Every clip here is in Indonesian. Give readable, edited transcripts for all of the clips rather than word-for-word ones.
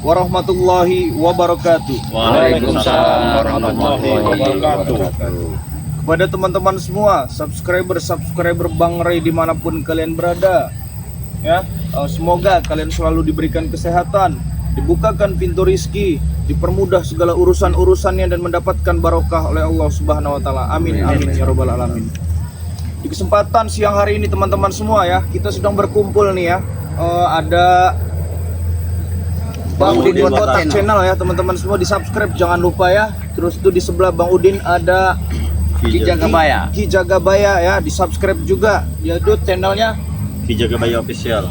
warahmatullahi wabarakatuh. Waalaikumsalam warahmatullahi wabarakatuh. Kepada teman-teman semua, subscriber Bang Ray dimanapun kalian berada, ya, semoga kalian selalu diberikan kesehatan, dibukakan pintu rizki, dipermudah segala urusan-urusannya dan mendapatkan barokah oleh Allah Subhanahu Wa Taala. Amin amin ya robbal alamin. Di kesempatan siang hari ini teman-teman semua ya, kita sedang berkumpul nih ya. Ada Bang Udin Kotak channel ya teman-teman semua, di subscribe jangan lupa ya. Terus tuh di sebelah Bang Udin ada Ki Jagabaya ya, di subscribe juga. Dia tuh channelnya Ki Jagabaya Official.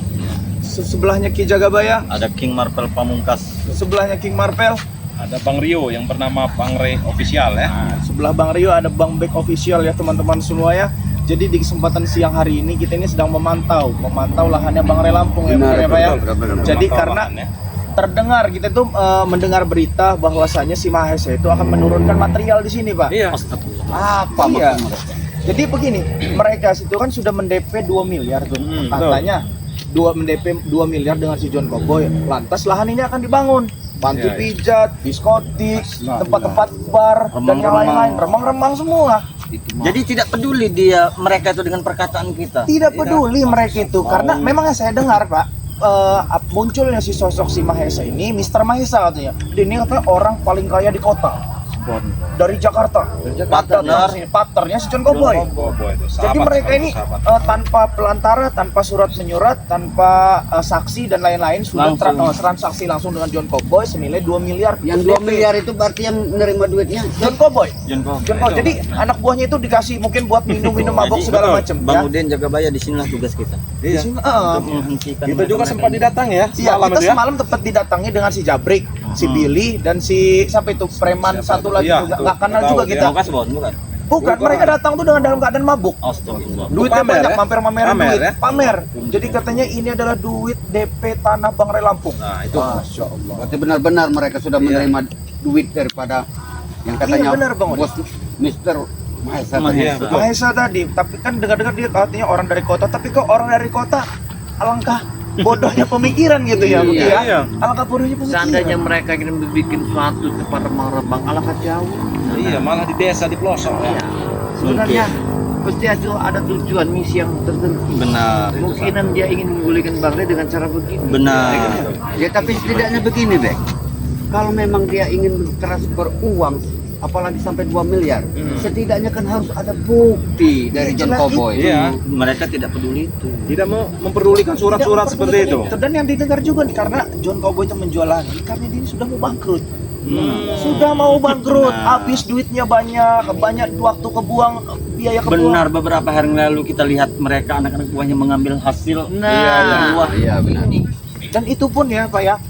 Sebelahnya Ki Jagabaya Ada King Marvel Pamungkas. sebelahnya King Marvel, ada Bang Rio yang bernama Bang Ray Official ya. sebelah Bang Rio ada Bang Bek Official ya teman-teman semua ya. Jadi di kesempatan siang hari ini kita ini sedang memantau lahannya Bang Ray Lampung ya, benar ya Pak ya. Jadi karena terdengar kita tuh mendengar berita bahwasanya si Mahesa itu akan menurunkan material di sini Pak. Iya. Apa iya. Jadi begini, mereka situ kan sudah mendp 2 miliar tuh. Katanya mendp 2 miliar dengan si John Cowboy. Lantas lahan ini akan dibangun panti pijat, diskotik, tempat-tempat bar dan yang lain-lain, remang-remang semua. Jadi tidak peduli mereka itu dengan perkataan kita. Tidak peduli mereka itu, karena memang saya dengar Pak, munculnya si sosok si Mahesa ini, Mr. Mahesa katanya. Dia ini katanya orang paling kaya di kota. Dari Jakarta. Paternya si John Cowboy. Jadi mereka ini tanpa pelantara, tanpa surat menyurat, tanpa saksi dan lain-lain sudah transaksi langsung dengan John Cowboy senilai 2 miliar. Yang 2 miliar itu berarti yang menerima duitnya John Cowboy. Jadi anak buahnya itu dikasih mungkin buat minum-minum mabok segala macam. Bang Udin Jagabaya, di sinilah tugas kita. Iya. Untuk menghentikan. Kita juga sempat didatangi ya. Iya, kita semalam tempat didatangi dengan si Jabrik, si Billy dan si siapa itu preman satu lagi juga nggak kenal juga kita. Bukan, mereka datang tuh dengan dalam keadaan mabuk. Astagfirullah. Duitnya banyak, pamer-pamerin duit, ya? pamer. Jadi katanya ini adalah duit DP tanah Bang Ray Lampung. Nah, itu. Masya Allah. Berarti benar-benar mereka sudah menerima duit daripada yang katanya benar, Bang. bos Mr. Mahesa. Iya, betul. Mahesa tadi, tapi kan dengar-dengar dia katanya orang dari kota, tapi kok orang dari kota alangkah bodohnya pemikiran gitu ya, Bu, ya. Iya. Alangkah bodohnya pemikiran. Seandainya mereka ingin membuat suatu tempat remang-remang, alangkah jauh. Iya, malah di desa, di pelosok ya. Sebenarnya pasti ada tujuan misi yang tertentu. Benar. Mungkinan dia ingin memulihkan Bang Ray dengan cara begini. Benar. Ya tapi setidaknya begini, Bek. Kalau memang dia ingin transfer uang apalagi sampai 2 miliar, setidaknya kan harus ada bukti dari John Cowboy. Iya. Mereka tidak peduli itu. Tidak mau memperdulikan surat-surat seperti itu. Dan yang didengar juga nih, karena John Cowboy itu menjual lahan karena dia sudah mau bangkrut. Sudah mau bangkrut, habis duitnya banyak waktu kebuang, biaya kebuang. Benar, beberapa hari lalu kita lihat mereka anak-anak buahnya mengambil hasil. Iya benar. Dan itu pun ya Pak ya,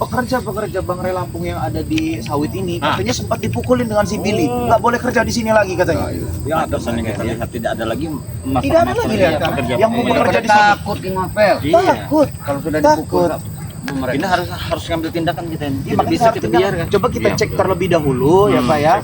pekerja-pekerja Bang Ray Lampung yang ada di sawit ini katanya sempat dipukulin dengan si Billy, nggak boleh kerja di sini lagi katanya. Ya, atasan yang kita lihat tidak ada lagi masalah. Tidak ada lagi lihat kan, yang mau bekerja di sini. Takut di Mapel. Takut, Kalau sudah dipukul Ini harus ngambil tindakan kita ini. Iya, Tidak makanya bisa harus kita tindakan. biarkan. Coba kita cek terlebih dahulu ya Pak ya.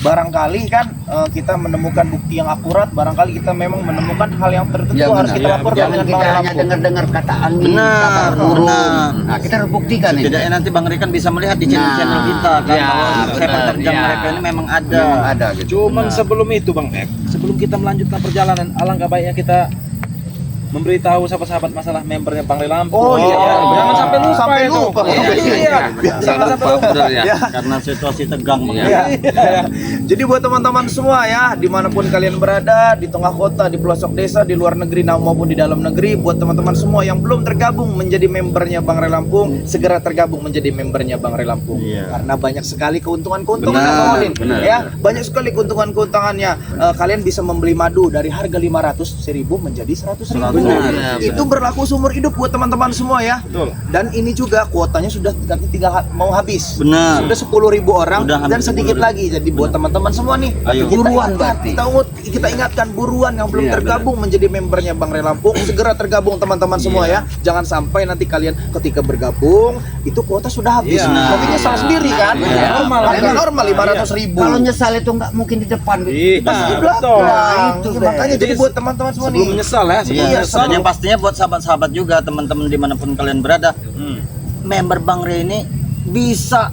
Barangkali kan kita menemukan bukti yang akurat, barangkali kita memang menemukan hal yang tertentu Ya, harus benar. kita laporkan Jangan dengan kita Bang Ray hanya Lampung. dengar-dengar kata angin, Benar, kata burung. benar. Nah, kita harus buktikan ini. Setidaknya nanti Bang Ray kan bisa melihat di channel kita kan ya, bahwa sepak benar, terjang ya. mereka ini memang ada. Memang ada gitu. Cuman sebelum itu Bang Ek, sebelum kita melanjutkan perjalanan, alangkah baiknya kita memberitahu sahabat-sahabat masalah membernya Bang Ray Lampung. Oh, iya. Jangan sampai lupa Sampai itu. lupa. Iya. Jangan sampai lupa. Ya. Karena situasi tegang Bang. Ya. Jadi buat teman-teman semua ya, dimanapun kalian berada, di tengah kota, di pelosok desa, di luar negeri maupun di dalam negeri, buat teman-teman semua yang belum tergabung menjadi membernya Bang Ray Lampung, segera tergabung menjadi membernya Bang Ray Lampung. Iya. Karena banyak sekali keuntungan-keuntungan Benar, Bang Udin. benar. Ya, banyak sekali keuntungan-keuntungannya. Kalian bisa membeli madu dari harga 500 1.000 menjadi 100.000. Benar. Itu berlaku seumur hidup buat teman-teman semua ya. Betul. Dan ini juga kuotanya sudah tinggal mau habis. Benar. Sudah 10.000 orang Sudah dan hampir sedikit 10.000. lagi. Jadi buat teman-teman semua nih, Ayo. Buruan berarti. kita ingatkan buruan yang belum Iya, tergabung menjadi membernya Bang Ray Lampung, segera tergabung teman-teman semua ya. Jangan sampai nanti kalian ketika bergabung itu kuota sudah habis. Iya. Nanti nyesal sendiri kan? Iya. Normal, harga normal 500.000. Kalau nyesal itu nggak mungkin di depan. Iya, Pasti di betul. belakang. Itu, Ya, makanya jadi buat teman-teman semua Sebelum nih. menyesal ya. Iya, dan yang pastinya buat sahabat-sahabat juga, teman-teman dimanapun kalian berada, member Bang Rey ini bisa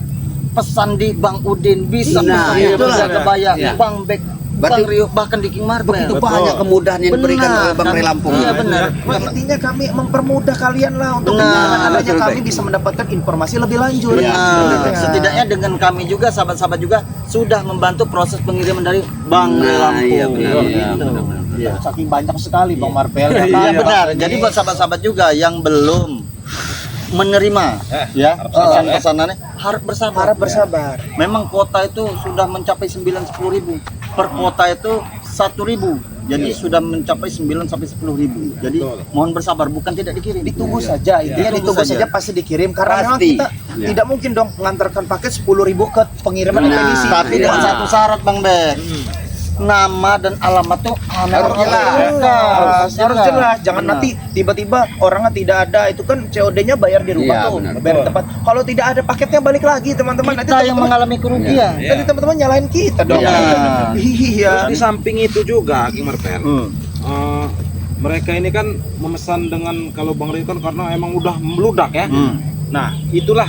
pesan di Bang Udin, bisa Nah, pesan di itulah. Bursa Kebaya, Iya. Bang Bek, Berarti Bang Rio, bahkan di King Marble. Begitu banyak kemudahan yang diberikan oleh Bang Rey Lampung. Iya benar. Nah, intinya kami mempermudah kalian lah untuk Benar. dengan adanya Betul, kami baik. bisa mendapatkan informasi lebih lanjut. Benar. Ya. Setidaknya dengan kami juga sahabat-sahabat juga sudah membantu proses pengiriman dari Bang Rey Nah, Lampung. iya benar. Gitu. Iya, benar. Iya. Saking banyak sekali Bang Marvel. Iya benar. Jadi buat sahabat-sahabat juga yang belum menerima ya pesan-pesanannya harap bersabar. Harap bersabar. Memang kuota itu sudah mencapai 9-10 ribu. Per kuota itu 1.000. Jadi sudah mencapai 9 sampai 10 ribu. Jadi mohon bersabar, bukan tidak dikirim. Ditunggu saja, intinya ditunggu saja pasti dikirim karena memang Pasti. kita tidak mungkin dong mengantarkan paket 10.000 ke pengiriman Nah, ekspedisi. Tapi Iya. dengan satu syarat Bang Bek. Nama dan alamat tuh Harus Harus jelas, jangan Benar. nanti tiba-tiba orangnya tidak ada, itu kan COD-nya bayar di rumah Iya, tuh, benar. bayar di tempat. Kalau tidak ada paketnya balik lagi teman-teman. Nanti Kita yang teman-teman mengalami kerugian. nanti teman-teman nyalahin kita dong. Iya. Iya. Terus di samping itu juga King Marvel, Hmm. mereka ini kan memesan dengan kalau Bang Rey kan karena emang udah meludak ya. Hmm. Nah, itulah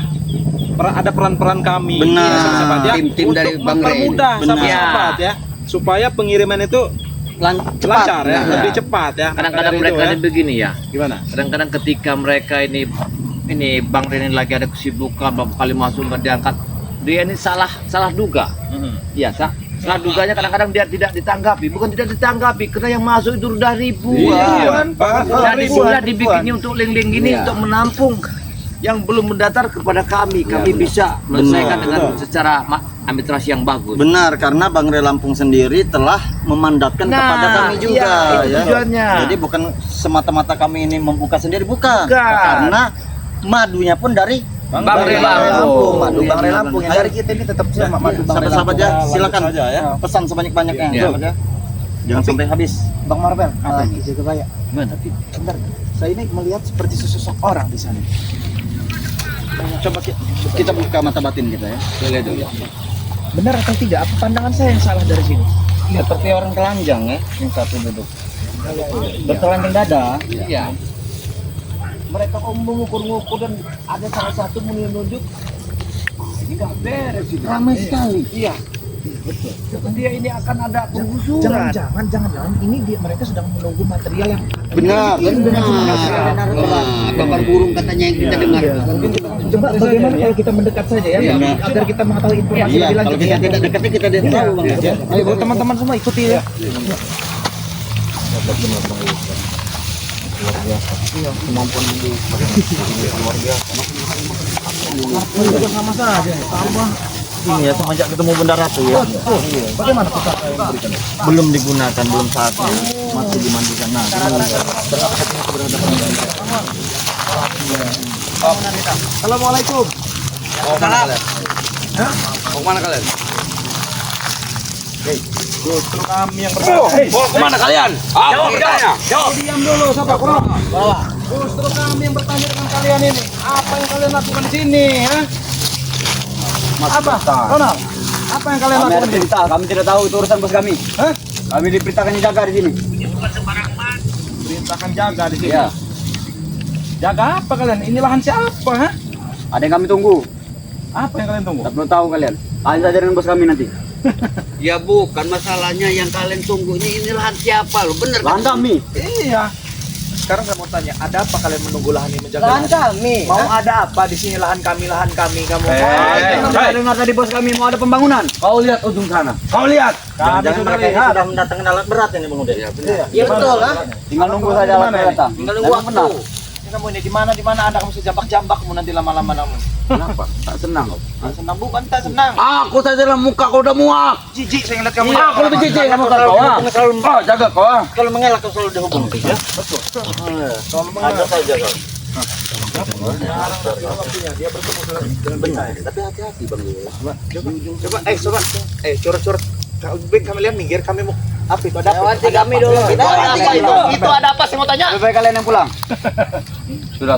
ada peran-peran kami Benar. sahabat-sahabat ya, Tim-tim untuk dari Bang Rey. mempermudah Benar. sahabat-sahabat ya, supaya pengiriman itu lancar ya, Nah. lebih cepat ya. Kadang-kadang Maka dari mereka itu, ini begini ya. gimana? Kadang-kadang ketika mereka ini Bang Ren ini lagi ada kesibukan beberapa kali masuk nggak diangkat, dia ini salah duga. Iya, salah duganya kadang-kadang dia tidak ditanggapi, bukan tidak ditanggapi karena yang masuk itu udah ribuan. Jadi sudah dibikinnya untuk link-link ini Iya. untuk menampung yang belum mendaftar kepada kami. Kami bisa menyelesaikan dengan secara administrasi yang bagus. Benar, karena Bang Rey Lampung sendiri telah memandatkan Nah, kepada kami juga iya, itu ya. tujuannya. Jadi bukan semata-mata kami ini membuka sendiri, bukan. Bukan. Karena madunya pun dari Bang Rey Lampung. Madu Bang Rey Lampung yang dari kita ini tetap sama madu Bang Rey Sahabat-sahabat ya, Lanjut silakan saja ya. pesan sebanyak-banyaknya. Iya. Sahabat ya. Jangan sampai habis. Bang Marvel, Apa ini jaga kebaya. Tapi bentar, saya ini melihat seperti sesosok orang di sana. Coba kita buka mata batin kita ya. Boleh dulu. Benar atau tidak? Apa pandangan saya yang salah dari sini? Seperti orang telanjang ya, yang satu duduk. Bertelanjang dada. Iya. Mereka kok mengukur-ngukur dan ada salah satu menunjuk. Ini nggak beres ini. Ramai sekali. Iya. Betul. Dia ini akan ada penggusuran. Jangan. Ini mereka sedang menunggu material yang Benar. Nah, kabar burung katanya yang kita dengar. Coba bagaimana kalau kita mendekat saja ya, Iya. agar kita mengetahui informasi Iya, lebih lanjut. kalau kita tidak dekatnya kita tidak tahu Bang. Iya. Ayo teman-teman semua ikuti ya. Juga sama saja. Tambah. Ini ya semenjak ketemu Bunda Ratu ya. Bagaimana kita berikan? Belum digunakan, belum saatnya. Masih dimandikan. Nah, Assalamualaikum. Mau kemana kalian? Justru kami yang bertanya. Mau kemana kalian? Jawab pertanyaannya. Jawab. Diam dulu, sabar. Justru kami yang bertanya dengan kalian ini. Apa yang kalian lakukan di sini, ya? Apa? Ronald, apa yang kalian lakukan di sini? Kami tidak tahu itu urusan bos kami. Hah? Kami diperintahkan jaga di sini. Perintahkan jaga di sini. Iya. Jaga apa kalian? Ini lahan siapa, ha? Ada yang kami tunggu. Apa yang kalian tunggu? Tak perlu tahu kalian. Kalian saja dengan bos kami nanti. Ya bukan masalahnya yang kalian tunggu ini lahan siapa lo? Bener Lahan kami. Iya. Sekarang saya mau tanya, ada apa kalian menunggu lahan ini menjaga? Lahan kami. Mau ada apa di sini lahan kami kamu? Jangan pernah dengar tadi bos kami mau ada pembangunan. Kau lihat ujung sana. Kau lihat. Kami jangan sudah mereka ini lihat. sudah mendatangkan alat berat ini Bang Ude. Iya betul lah. Tinggal nunggu saja alat datang. Tinggal Dan nunggu yang benar. waktu. Ini kamu ini di mana Anda kamu sejambak-jambak kamu nanti lama-lama kamu. Kenapa? Tak senang. Senang bukan tak senang. Aku saja lah muka kau udah muak. Jijik saya ngeliat kamu. Aku lebih jijik sama kau. Oh, jaga kau. Kalau mengelak kau selalu dihukum. Ya? Kalau Ada saja kau. Tapi hati-hati Bang. coba. Curut. Kalian minggir kami mau apa itu ada apa? Lewati kami dulu. Itu ada apa itu? Itu ada apa saya mau tanya? Lebih baik kalian yang pulang. Sudah.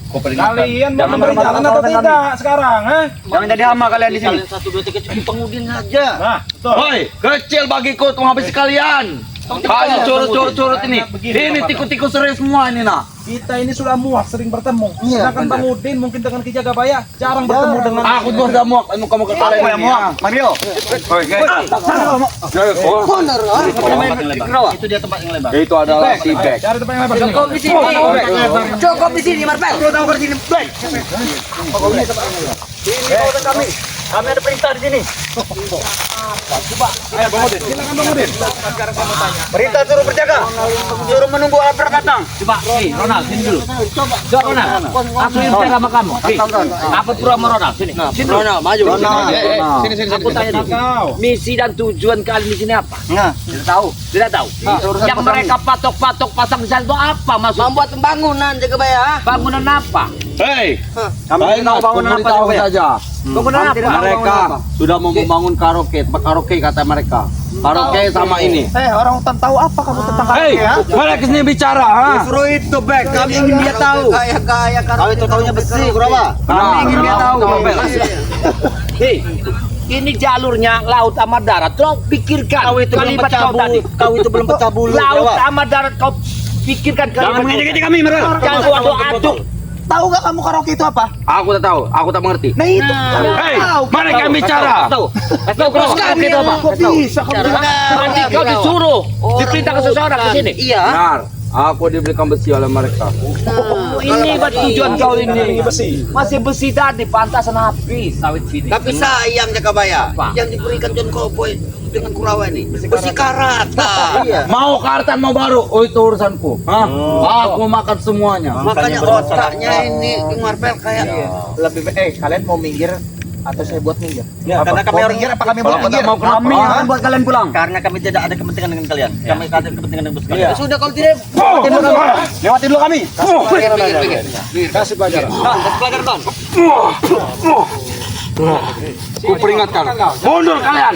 Kau peringatkan. Kalian mau Jangan memberi jalan atau bermaksud tidak sekarang, ha? Jangan jadi hama kalian di sini. Kalian 1, 2, 3 cukup pengudin aja. Nah, betul. Woi, kecil bagiku tuh habis sekalian. Banyak curut-curut ini. Ini tikus-tikus serius semua ini nah. Kita ini sudah muak sering bertemu. Sedangkan Bang Udin mungkin dengan Ki Jagabaya jarang bertemu dengan Aku tuh udah muak, kamu ke kalian. Aku yang muak, Mario. Itu dia tempat yang lebar. Itu adalah si Bek. cari tempat yang lebar. Cukup di sini. Cukup di sini, Marvel. Lu tahu di sini. Ini kawasan kami. Kami ada perintah di sini. Ayo Bang Udin, silakan Bang Udin. Perintah suruh berjaga. Suruh menunggu alat berat datang. Coba, nih Ronald, sini dulu. Coba Ronald, aku yang tanya sama kamu. Apa pura sama Ronald? Sini. Sini Ronald, maju. Sini. Aku tanya dulu. Misi dan tujuan kalian di sini apa? Nah, tidak tahu. Tidak tahu. Yang mereka patok-patok pasang di sana itu apa maksud? Membuat pembangunan Jagabaya. Bangunan apa? Hei, Kami tahu bangunan apa saja. Bangunan apa? Mereka sudah mau membangun karaoke, karaoke kata mereka. Karaoke sama ini. Orang hutan tahu apa kamu tentang hei, mereka sini bicara, ha? Justru itu, Bek. Kami ingin dia tahu. Gaya-gaya Kau itu tahunya besi, berapa? Kami ingin dia tahu. Hei, ini jalurnya laut sama darat. Kau pikirkan Kau itu belum kalimat pecah kau tadi. bulu. Kau itu belum pecah bulu. Laut berapa? sama darat kau pikirkan Jangan kalimat. mengejek kami, Merel. Jangan aduk-aduk. Tahu gak kamu karaoke itu apa? Aku tak tahu, aku tak mengerti. Nah itu. Hei, mereka bicara. Tahu karaoke itu apa? Kok bisa kamu bilang? Nanti kau disuruh, diperintah ke seseorang ke sini. Iya. Benar. Aku dibelikan besi oleh mereka. Ini buat tujuan kau ini. Besi. Masih besi tadi, pantasan habis sawit sini. Tapi sayang Jagabaya, Apa? yang diberikan John Cowboy dengan Kurawa ini besi karata. Mau kartan mau baru, oh itu urusanku. Hah? Aku makan semuanya. Makanya otaknya ini di Marvel kayak Lebih baik kalian mau minggir atau saya buat minggir? Ya, karena kami harus minggir apa kami Kalau buat minggir? tidak mau kami akan buat kalian pulang. Karena kami tidak ada kepentingan dengan kalian. Kami ada kepentingan dengan bos kalian. Iya. sudah kalau tidak Lewatin dulu kami. Kasih pelajaran. Pelajaran Bang. Ku peringatkan. Mundur kalian.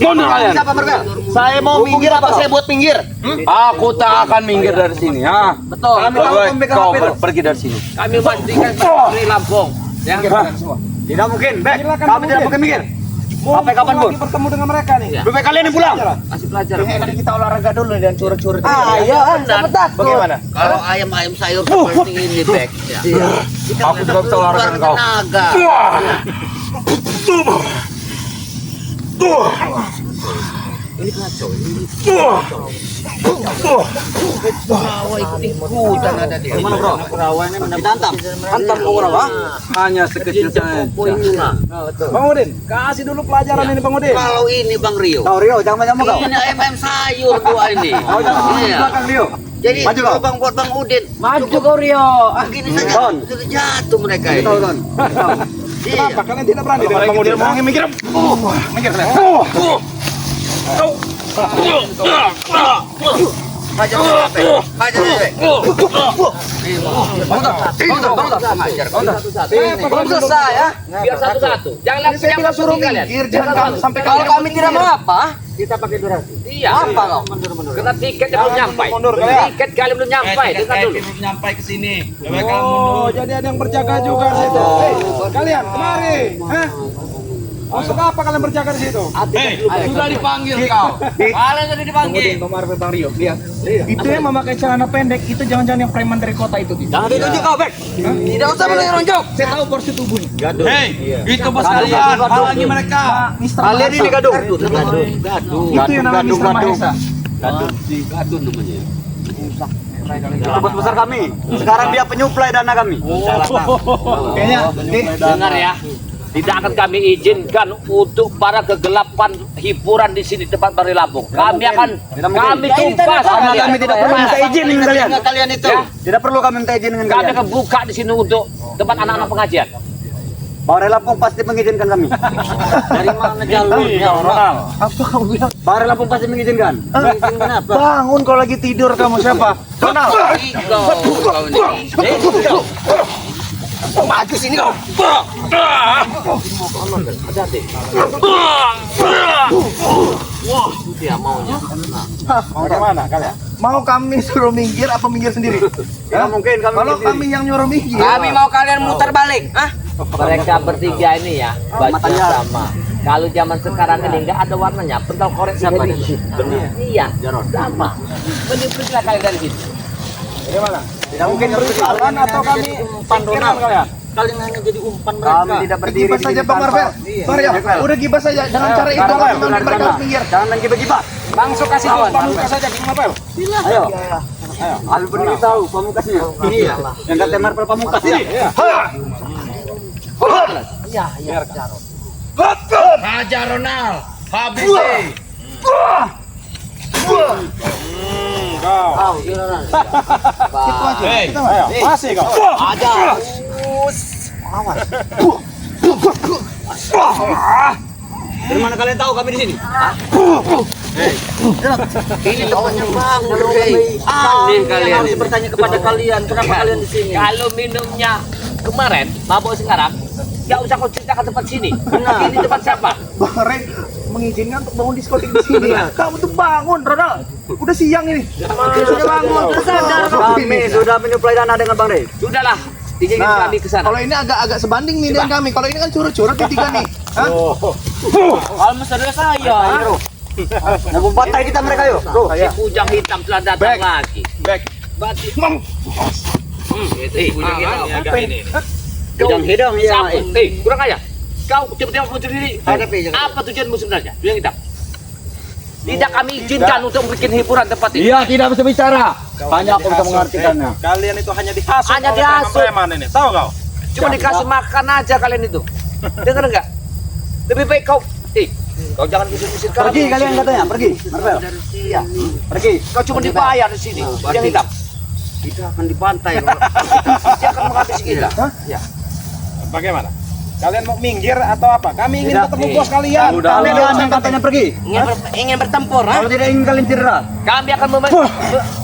Mundur kalian. siapa Marvel? Saya mau minggir apa saya buat minggir? Aku tak akan minggir dari sini, ha? Betul. Kau pergi dari sini. Kami pastikan dari Lampung. Ya. Tidak mungkin, Bek. Silakan, Kami tidak Bek. mungkin minggir. Sampai kapan pun bertemu dengan mereka nih. Lebih baik kalian yang pulang. Kasih pelajaran. Tadi kita olahraga dulu dan curut-curut. Iya, sama takut. Bagaimana? Kalau ayam-ayam sayur seperti ini, Bek. Ya. Aku tidak bisa olahraga dengan kau. Tenaga. Ikutan ada dia. Gimana, Bro? Perawannya menantang. Hantam kau Kurawa. Hanya sekecil saja. Bang Udin, kasih dulu pelajaran ini Bang Udin. Kalau ini Bang Rio, Kau Rio, jangan banyak kau. ini ayam-ayam sayur dua ini. Kau jangan di Iya. belakang Rio. Jadi Maju kalau kau. Bang buat Bang Udin, Maju kau Rio. begini saja Don. sudah jatuh mereka ini. Tahu, Don. Iya. Kenapa kalian tidak berani dengan Bang Udin? Mau minggir? Hajar sampai. Hajar sampai. Belum selesai ya. Biar satu-satu. Jangan langsung yang suruh kalian. minggir, jangan sampai Kalau kami tidak mau apa? Kita pakai durasi. Iya. Apa kau? Karena tiketnya belum nyampai. mundur, kalian. Tiket kalian belum nyampai. Dengar dulu. Nyampai ke sini. Oh, jadi ada yang berjaga juga di situ. Hei, kalian kemari. Hah? Maksud apa kalian berjaga di situ? Sudah dipanggil kau. Kalian sudah dipanggil. Marvel Bang Rio, lihat. Itu yang memakai celana pendek, itu jangan-jangan yang preman dari kota itu. Jangan ditunjuk kau, Bek. Tidak usah menunjuk. Saya tahu porsi tubuhnya. Hei, itu bos kalian. Halangi mereka. Kalian ini gaduh. Itu yang namanya Mister Mahesa. Itu bos besar kami. Sekarang dia penyuplai dana kami. Kayaknya Dengar ya. Tidak akan kami izinkan untuk para kegelapan hiburan di sini tempat Bari Lampung. Kami akan tumpas Karena kami tidak perlu minta izin dengan kalian. Dengan kalian itu. Tidak perlu kami minta izin dengan Kami kalian. akan buka di sini untuk tempat anak-anak pengajian. Bari Lampung pasti mengizinkan kami. Dari mana jalurnya orang? apa kamu bilang? Bari Lampung pasti mengizinkan. Izinkan apa? Bangun kalau lagi tidur kamu siapa? Ronald. Kau ini. Maju sini kau. Mau kemana kalian? Mau kami suruh minggir apa minggir sendiri? Tidak mungkin kami Kalau sendiri. kami yang nyuruh minggir. Kami mau kalian muter balik. Hah? Mereka bertiga ini ya, bajunya sama. Kalau zaman sekarang ini nggak ada warnanya, pentol korek siapa nih? Iya, sama. Mending kalian dari sini. Bagaimana? Tidak mungkin berjalan atau kami umpan singkirkan kalian? Kalian hanya jadi umpan mereka. tidak berdiri Gibah saja Bang Marvel. Mario, udah gibah saja. Dengan cara itu kami memang mereka harus minggir. Jangan main gibah-gibah. Langsung kasih tahu Pamungkas saja King Marvel. Ayo. Ayo beri tahu pamungkasnya. Iya. Yang kata Marvel pamungkas ini. Hajar Ronald, habis deh. Ayo, masih kau. Ajar. Dari mana kalian tahu kami di sini? Ini temannya Bang. Aneh kalian. Harus Harus bertanya kepada kalian, kenapa kalian di sini? Kalau minumnya kemarin, mabok sekarang, nggak usah kau ceritakan tempat sini. Benar. Ini tempat siapa? Bang Ren mengizinkan untuk bangun diskotik di sini. Kamu tuh bangun, Ronald. Udah siang ini. Sudah bangun, sadar. Kami sudah menyuplai dana dengan Bang Rey. Sudahlah, izinin Nah, kami ke sana. kalau ini agak sebanding nih dengan kami. Kalau ini kan curut-curut ketiga nih. Hah? Kalau saudara saya, Nah, membantai kita mereka yuk. Bro, si Kujang Hitam telah datang lagi. Back. Berarti, Kujang Hitam. Kujang Hitam, ya. Siapa? Kurang aja. Kau tiba-tiba muncul diri. Apa tujuanmu sebenarnya? Kujang Hitam. Tidak kami izinkan untuk bikin hiburan tempat ini. Iya, tidak bisa bicara. Hanya aku bisa mengartikannya. Kalian itu hanya dihasut. Hanya oleh dihasut. preman ini. Tahu kau? Cuma dikasih makan aja kalian itu. Dengar enggak? Lebih baik kau kau jangan kusir-kusir Pergi kalian katanya, pergi. Marvel. Iya. Pergi. Kau cuma dibayar di sini. Yang hitam. Kita akan dibantai. Dia akan menghabisi kita. Ya. Bagaimana? Kalian mau minggir atau apa? Kami ingin Tidak. ketemu bos kalian. Kalian yang katanya pergi. Ingin bertempur, ha? Kalau tidak ingin kalian cedera. Kami akan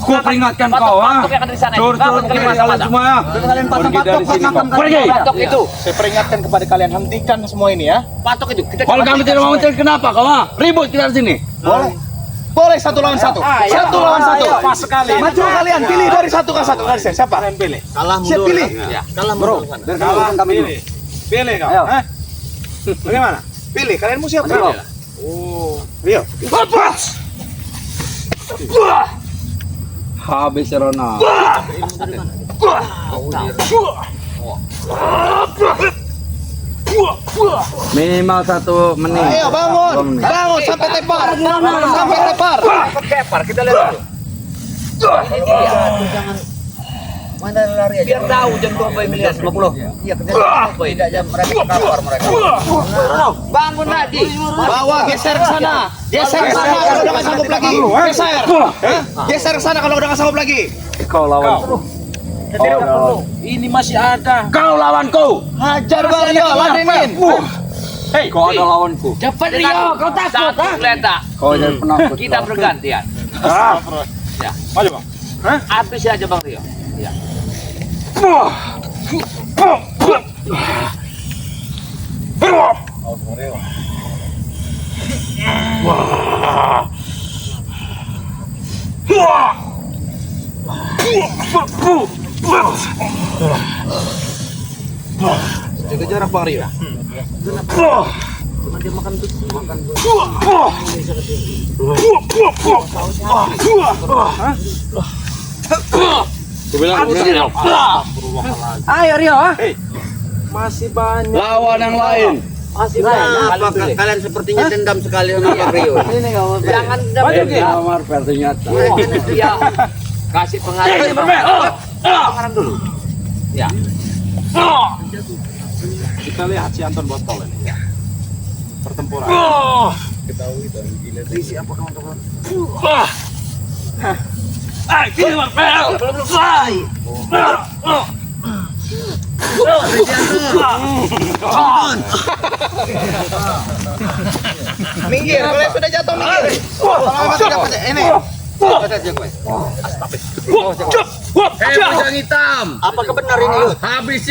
Ku peringatkan kau, ha? Patok yang ada di sana. Turun Bangun kalian masa-masa. semua ya. Kalian pasang patok, pasang Pergi. Patok itu. Saya peringatkan kepada kalian, hentikan semua ini ya. Patok itu. Kita Kalau kami tidak mau mencari, kenapa kau, ha? Ribut kita di sini. Boleh. Boleh 1 lawan 1. 1 lawan 1. Pas sekali. Maju kalian, pilih dari 1 ke 1. Kalian siapa? Kalian pilih. Kalah Siap mundur. pilih. Ya. Kalah Bro. mundur. Dan Kalah, kami dulu. pilih. Pilih kau. Ayo. Hah? Bagaimana? Pilih, kalian mau siapa? Ayo. Oh. Rio. Habis Ronald. Minimal 1 menit. Ayo bangun. 2 menit. Bangun sampai tepar. Sampai tepar. kepar kita lihat dulu. Ini dia. Mana lari aja. Biar tahu jam 12 miliar 50. Iya, tidak jam mereka kapar mereka. Bangun lagi. Bawa geser ke sana. Geser ke sana kalau udah nggak sanggup lagi. Geser. Hah? Geser ke sana kalau udah nggak sanggup lagi. Kau lawan. Ini masih ada. Kau lawanku. Hajar Bang Rio, ladenin. Hei, Kau ada lawanku. Cepat Rio, kau takut ha? Letak. Kau jadi penakut. Kita bergantian. Ya. Maju bang. Habis aja Bang Rio. Ya. Jaga jarak bang Rio. Ayo Rio, ah. Masih banyak. Lawan yang lain. Masih banyak. Kenapa kalian sepertinya dendam sekali sama Bang Rio? Jangan Lamar ternyata. dia kasih pengarahan. Pengarahan dulu. Ya. Kita lihat si Anton botol ini. Pertempuran. Minggir, kalian sudah jatuh minggir. Kalau memang tidak percaya, ini. Kujang Hitam. Apakah benar ini Yud? Habis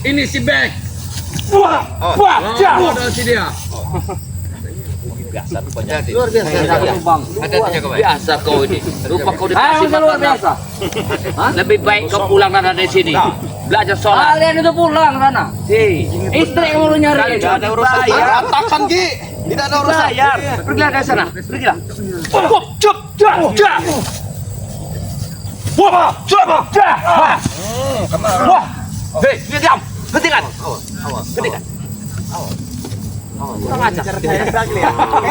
ini si Beck. Wah, Lawan si dia. biasa rupanya. Luar biasa. Bang. Biasa kau ini. Rupa kau dikasih luar biasa. Lebih baik kau pulang dari sini. Belajar sholat. Kalian itu pulang sana. Istri yang mau nyari. Tidak ada urusan saya. Katakan Ki. Tidak ada urusan. Bayar. Pergilah dari sana. Pergilah. Wah, hei, diam. Hentikan. Hentikan. Kurang ajar.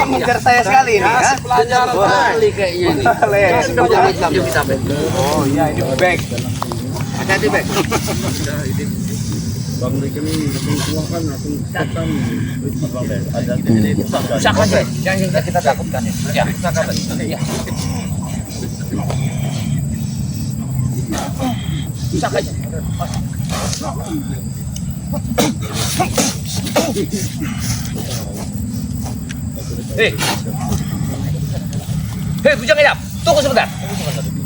Ngejar saya sekali ini ya. Pelajaran Kali kayaknya ini. Oh iya, ini back. Hati-hati, Bek. Usahakan aja. Jangan kita takutkan ya. Usahakan. Ya. Usahakan aja. Hei. Hei, bujang hitam. Tunggu sebentar.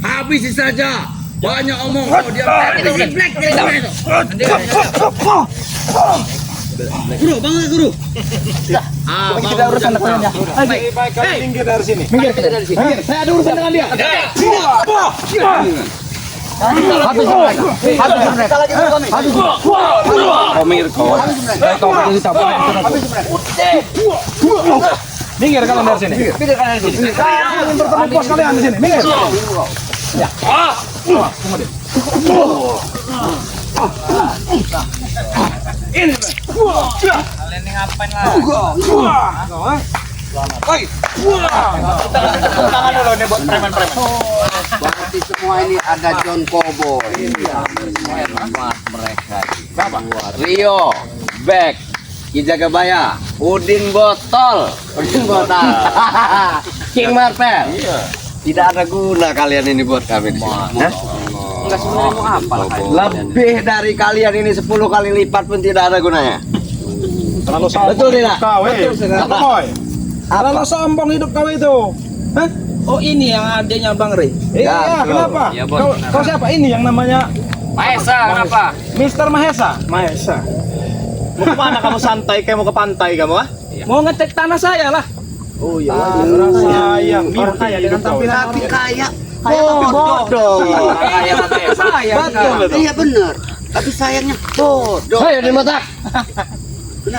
Habisi saja. Banyak omong. Oh, dia Guru, bangun guru. Kita urusan dengan dia. Baik kalian minggir dari sini. Minggir dari sini. Minggir. Saya ada urusan dengan dia. Habis mereka. Kau minggir kau. Kau berdiri tak boleh. Minggir kalian dari sini. Pindah kanan sini. Saya ingin bertemu bos kalian di sini. Minggir. Ya. Ini. Kalian ini ngapain lah? Tangan dulu nih buat preman-preman. Berarti semua ini ada John Cowboy. Mereka. Rio, Beck, Ki Jagabaya, Udin Botol, King Marvel. Tidak ada guna kalian ini buat kami di sini. Enggak sebenarnya mau apa lah kalian? Lebih dari kalian ini 10 kali lipat pun tidak ada gunanya. Terlalu sombong. Betul tidak? Kau, terlalu sombong hidup kau itu. Hah? Oh, ini yang adanya Bang Rey. Iya, kenapa? Iya, Bos. Kau siapa? Ini yang namanya Mahesa, kenapa? Mr. Mahesa. Mahesa. Mau kemana kamu santai? Kayak mau ke pantai kamu ah? Mau ngecek tanah saya lah. Oh iya. Orang sayang. Orang kaya dengan tampilan Tapi kaya. bodoh. Kaya mati. Saya. Iya benar. Tapi sayangnya bodoh. Ayo di mata.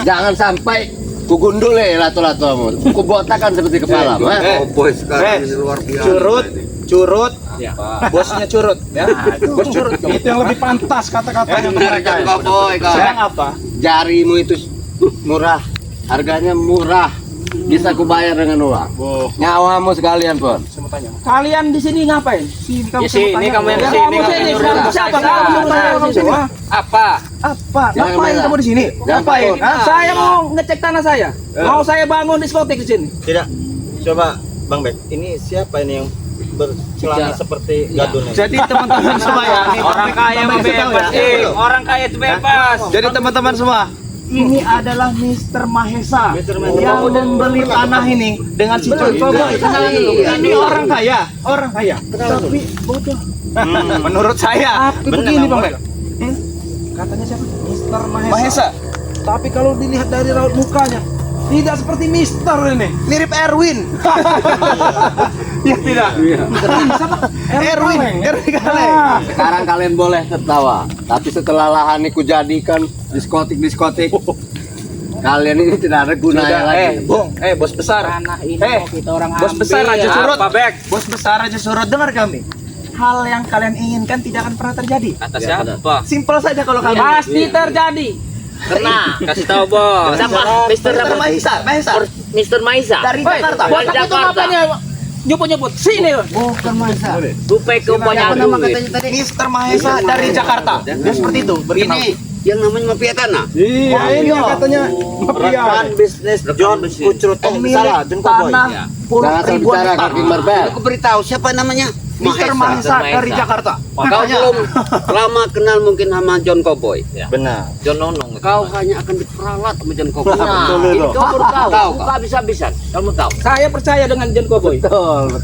Jangan sampai ku gundul lato-latomu. Ku botakan seperti kepala. Cowboy sekarang ini luar biasa. Curut. Bosnya curut ya. Bos curut. Itu yang lebih pantas kata-katanya mereka. Cowboy kau. Sedang apa? Jarimu itu murah. Harganya murah. Bisa kubayar dengan uang. Nyawamu sekalian pun. Kalian di sini ngapain? Sini kamu Sini kamu yang sini. Siapa kamu di sini? Apa? Apa? Jangan Ngapain main. kamu di sini? Ngapain? Saya mau ngecek tanah saya. Mau saya bangun diskotek di sini. Tidak. Coba Bang Bek, ini siapa ini yang bercelana seperti gadun ini? Jadi teman-teman semua ya, Orang kaya mah bebas. Orang kaya itu bebas. Jadi teman-teman semua, ini adalah Mr. Mahesa yang membeli tanah ini dengan si John Cowboy. Ini orang kaya, tapi bodoh. Menurut saya, Begini Bang Bel. Katanya siapa? Mr. Mahesa. Tapi kalau dilihat dari raut mukanya, tidak seperti Mister ini. mirip Erwin. Ya tidak. Erwin Kaleng. Sekarang kalian boleh tertawa. Tapi setelah lahan ini kujadikan diskotik. Kalian ini tidak ada gunanya lagi. Bos besar. Tanah ini Eh, mau kita orang Bos besar ambil. Raja Surut. Apa, Bek? Bos besar Raja Surut, dengar kami. Hal yang kalian inginkan tidak akan pernah terjadi. Kata siapa? Simpel saja kalau kami. Pasti terjadi. Kena. Kasih tahu bos. Siapa? Mr. Mahesa. Mr. Maisa. Dari Jakarta. Buat itu makanya nyebut-nyebut sini. Bukan masa. Rupai ke Apa nama katanya tadi? Mr. Mahesa dari Jakarta. Dia seperti itu. Berkenal. Ini yang namanya mafia tanah. Iya, ini yang katanya mafia. Rekan bisnis John Kucrut. Salah, John Cowboy. Tanah puluhan Jangan ribuan bicara hektar. King Marvel. Aku beritahu siapa namanya? Mr. Mahesa dari Jakarta. Kau belum lama kenal mungkin sama John Cowboy. Benar. John Nonong. Kau hanya akan diperalat sama John Cowboy. Nah, ini kau baru tahu. Bukan bisa-bisa. Kamu tahu. Saya percaya dengan John Cowboy. Betul.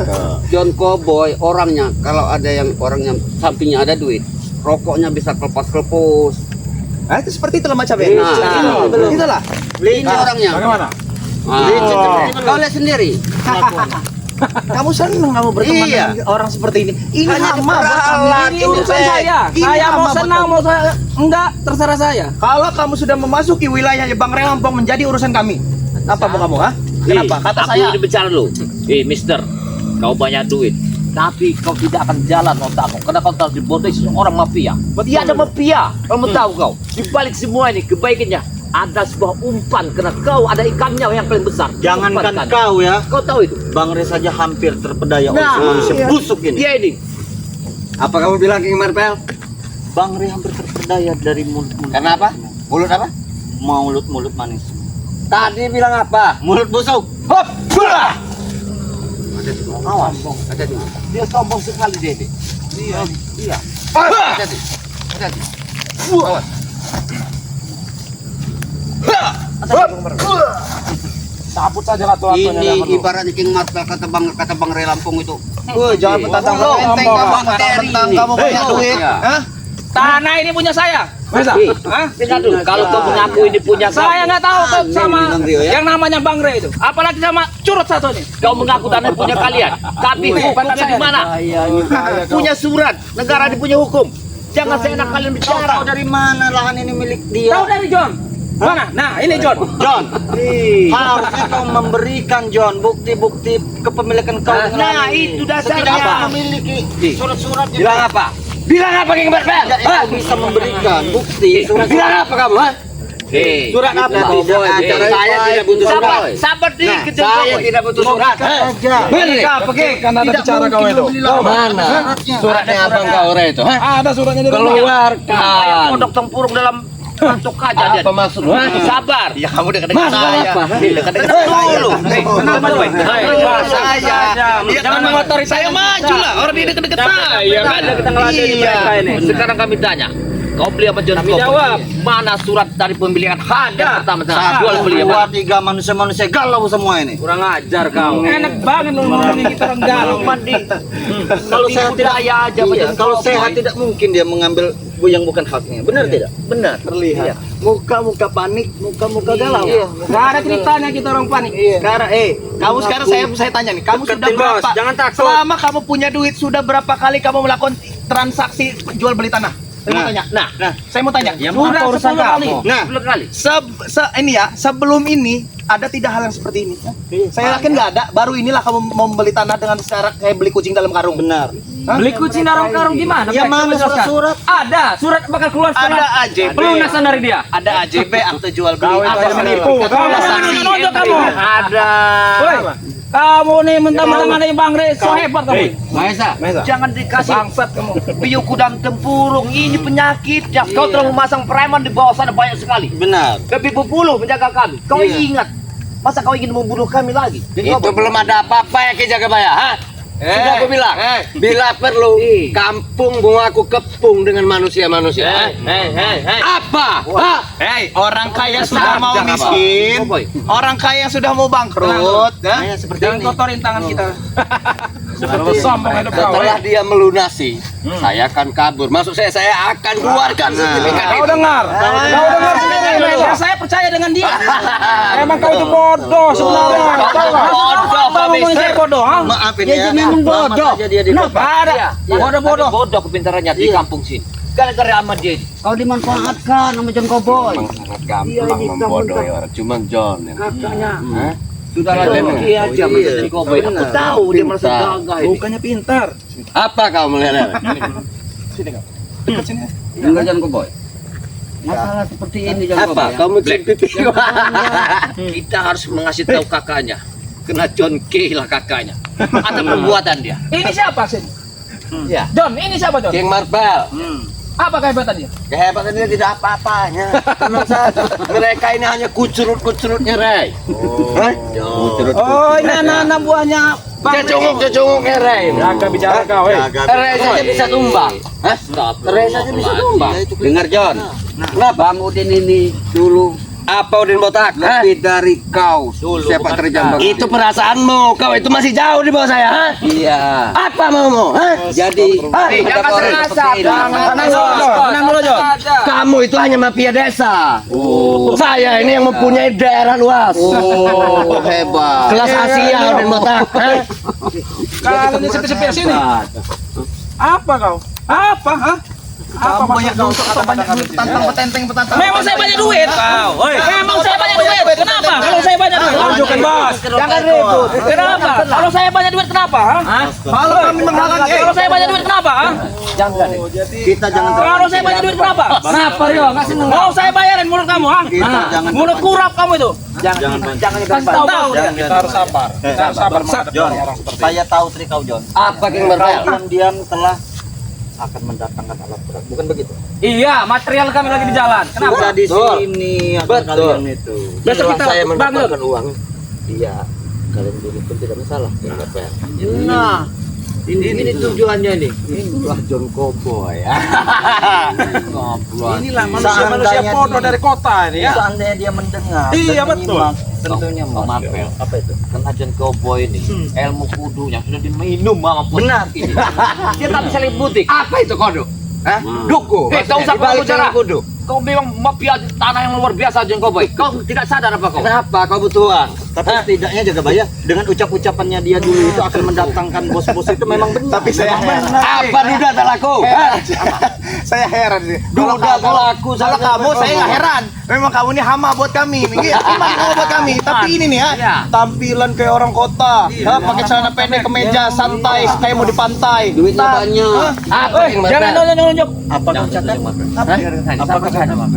John Cowboy orangnya kalau ada yang orangnya sampingnya ada duit, rokoknya bisa kelepos-kelepos. Nah, itu seperti itulah macamnya. Nah, Itulah. ini orangnya. Bagaimana? Kau lihat sendiri. Kamu senang kamu berteman Iya. dengan orang seperti ini. Ini Hanya hama buat kami. Ini urusan saya. Ini Saya hama mau buat senang, kami. mau saya enggak, terserah saya. Kalau kamu sudah memasuki wilayahnya Bang Ray Lampung menjadi urusan kami. Apa mau kamu, ha? Kenapa? Kata aku saya. ini bicara lu. Mister, kau banyak duit. Tapi kau tidak akan jalan otakmu karena kau telah dibodohi seorang mafia. Dia ada mafia. Kamu tahu kau. Di balik semua ini kebaikannya ada sebuah umpan karena kau ada ikannya yang paling besar. Jangankan Umpan ikan. kau ya, Kau tahu itu? Bang Re saja hampir terpedaya oleh Nah, manusia iya. busuk ini. Dia ini. Apa kamu bilang King Marvel? Bang Re hampir terpedaya dari mulut-mulut. Karena apa? Mulut apa? Mulut-mulut manis. Tadi bilang apa? Mulut busuk. Hop! Bulah! Awas, hati-hati. Dia sombong sekali dia. Iya. Hati-hati. Hati-hati. Awas. Cabut saja lah tuh Ini ibaratnya King Marvel kata Bang Ray Lampung itu. Woi, jangan mentang-mentang enteng kamu, mentang-mentang kamu banyak duit. Hah? Tanah ini punya saya. Masa? Hah? Dengar dulu, kalau kau mengaku ini punya Saya kamu, nggak tahu tuh sama Bang Rio, ya? yang namanya Bang Ray itu. Apalagi sama curut satu nih. kau mengaku tanah punya kalian. Tapi hukumnya di mana? Punya surat, negara ini punya hukum. Jangan seenak kalian Kau bicara. tahu dari mana lahan ini milik dia? Tahu dari John. Mana? Nah, ini John. John, harusnya kau memberikan John bukti-bukti kepemilikan kau dengan Nah, lahan ini. itu dasarnya. Setidaknya memiliki surat-surat yang Bilang apa? Bilang apa King Marvel? tidak kau bisa memberikan bukti surat. Bilang apa kamu? Ha? Surat apa? Saya tidak butuh Sabar, surat. sabar dikit. Saya tidak butuh surat. Saja. Mereka pergi kan ada bicara kau itu. Mana? Suratnya abang kau Ray itu? Ha? Ada suratnya di rumah. Keluarkan. Pondok tempurung dalam mantuk aja dia. Apa maksudmu? Sabar. Ya kamu dekat-dekat saya. apa? Dekat-dekat dulu. Kenapa tuh? Jangan mengotori saya, maju lah. Orang dia dekat-dekat saya. Iya kan kita ngeladeni mereka ini. Sekarang kami tanya. Kau beli apa John? Kami jawab. Mana surat dari pemilikan hak yang pertama? Jual beli Dua, apa? tiga manusia-manusia galau semua ini. Kurang ajar kau. Enak banget lu ngomongin kita orang galau. Mandi. Kalau saya tidak aja Iya, kalau sehat tidak mungkin dia mengambil yang bukan haknya. Benar tidak? Benar. Terlihat. Muka-muka panik, muka-muka galau. Gak ada ceritanya kita orang panik. Sekarang, kamu sekarang saya tanya nih, kamu sudah Deketin, berapa? Bos. Jangan takut. Selama kamu punya duit, sudah berapa kali kamu melakukan transaksi jual beli tanah? Saya mau tanya. Saya mau tanya. Sudah urusan 10 kali. kamu? Nah, 10 kali. Ini ya, sebelum ini ada tidak hal yang seperti ini? Saya yakin nggak ada. Baru inilah kamu mau membeli tanah dengan cara kayak beli kucing dalam karung. benar. Beli kucing dalam karung gimana? Ya Bek? mana Coba jelaskan. surat-surat? Ada, surat bakal keluar Ada surat AJB. pelunasan dari dia. Ada AJB akte jual beli. Kau itu Ada hanya menipu. saksi. Kau Ada hanya saksi. Nonjok kamu. Ada. Woi, kamu nih mentang-mentang ada Bang Ray, so hebat kamu. Maesa. Jangan dikasih Bangsat kamu. biuku dan tempurung. Ini penyakit. Ya, kau telah memasang preman di bawah sana banyak sekali. Benar. Lebih berpuluh menjaga kami. Kau ingat? Masa kau ingin membunuh kami lagi? Jadi Itu belum ada apa-apa ya Ki Jagabaya, ha? Sudah aku bilang, bila perlu kampung aku kepung dengan manusia-manusia. ha? Apa? Ha? Hei, orang kaya sudah mau Jangan, miskin, Boy. orang kaya sudah mau bangkrut, ya? Jangan kotorin tangan kita. Terlalu sombong hidup kau. Setelah dia melunasi, saya akan kabur. Maksud saya akan keluarkan sertifikat Kau itu. dengar? Kau dengar Ya, saya percaya dengan dia. Emang kau itu bodoh sebenarnya. Tahu nggak? Bodoh, Kamu ngomongin saya bodoh, ha? Maafin Dia ya. memang Lama bodoh. saja dia di Kenapa ada? Bodoh-bodoh. bodoh kepintarannya di kampung sini. Gara-gara sama dia ini. Kau dimanfaatkan sama John Cowboy. Memang sangat gampang membodohi orang. Cuma John. Kakaknya. Sudahlah Iya aja menjadi cowboy. Aku tahu dia merasa gagah ini. Bukannya pintar. Apa kau melihat? Sini kau. Dekat sini. Enggak John Cowboy. Masalah seperti ini John Apa? Cowboy. Kamu pipi? Kita harus mengasih tahu kakaknya. Kena John K lah kakaknya. Ada perbuatan dia. Ini siapa sih? Ya. John, ini siapa John? King Marvel. Apa kehebatan dia? Kehebatan dia tidak apa-apanya. Tenang saja. Mereka ini hanya kucurut-kucurutnya, Ray. Oh, ini anak-anak buahnya Cecunguk-cecunguknya, Ray. Jaga bicara kau, Ray saja bisa tumbang. Ray saja bisa tumbang. Dengar, John. Nah, Bang Udin ini dulu Apa Udin botak? Hah? Lebih dari kau sepak terjang Bang. Itu perasaanmu. Kau itu masih jauh di bawah saya. Hah? Iya. Apa maumu? Hah? Jadi Jangan serasa. Tenang dulu, Jon. Kamu itu hanya mafia desa. Saya ini yang mempunyai daerah luas. oh hebat. Kelas Asia Udin botak. Hah? Kalau ini sepi-sepi sini. Apa kau? Apa? Hah? Apa banyak kau banyak duit petantang. Memang saya banyak duit. Memang saya banyak duit. Kenapa? Kalau saya banyak duit. Tunjukkan bos. Jangan ribut. Kenapa? Kalau saya banyak duit kenapa? Kalau kami menghalangi. Kalau saya banyak duit kenapa? Kita jangan Kalau saya banyak duit kenapa? Kenapa Rio? Kasih nunggu. Mau saya bayarin mulut kamu, ha? jangan Mulut kurap kamu itu. jangan Kasih tahu. Kita harus sabar. Kita harus sabar. John, saya tahu trik kau John. Apa King Kau Marvel? diam-diam telah akan mendatangkan alat berat, bukan begitu? Iya, material kami lagi di jalan. Kenapa? Sudah di sini ada Betul. kalian itu. Besok kita saya bangun. mendapatkan uang. Iya, kalian dulu pun tidak masalah. King Marvel. Nah, ini tujuannya nih. Itulah John Cowboy. Inilah manusia-manusia Seandainya bodoh dia- dari kota ini ya. Seandainya dia mendengar Iya, dan betul. menyimak, tentunya Bang mau. Marvel. Apa itu? Kan ajan cowboy ini ilmu kudu yang sudah diminum sama Benar. ini. Dia tak bisa lihat butik. Apa itu kodok? Hah? Duku. Tak usah Dibalik kamu bicara. dengan kudu. Kau memang mafia tanah yang luar biasa ajan cowboy. Kau tidak sadar apa kau? Kenapa kau butuh uang? Tapi setidaknya jaga bayar dengan ucap-ucapannya dia dulu itu akan mendatangkan bos-bos itu memang benar. Tapi saya heran. Apa duda tak laku? Hah? Saya heran sih. Duda tak laku. Kalau kamu saya nggak heran. Memang kamu ini hama buat kami. Gimana kamu buat kami? Tapi ini nih ya, Iya. tampilan kayak orang kota. Hah, pakai celana pendek, kemeja, santai, kayak mau di pantai. Duitnya banyak. Apa King Jangan Marvel? nunjuk. Apa kau cakap?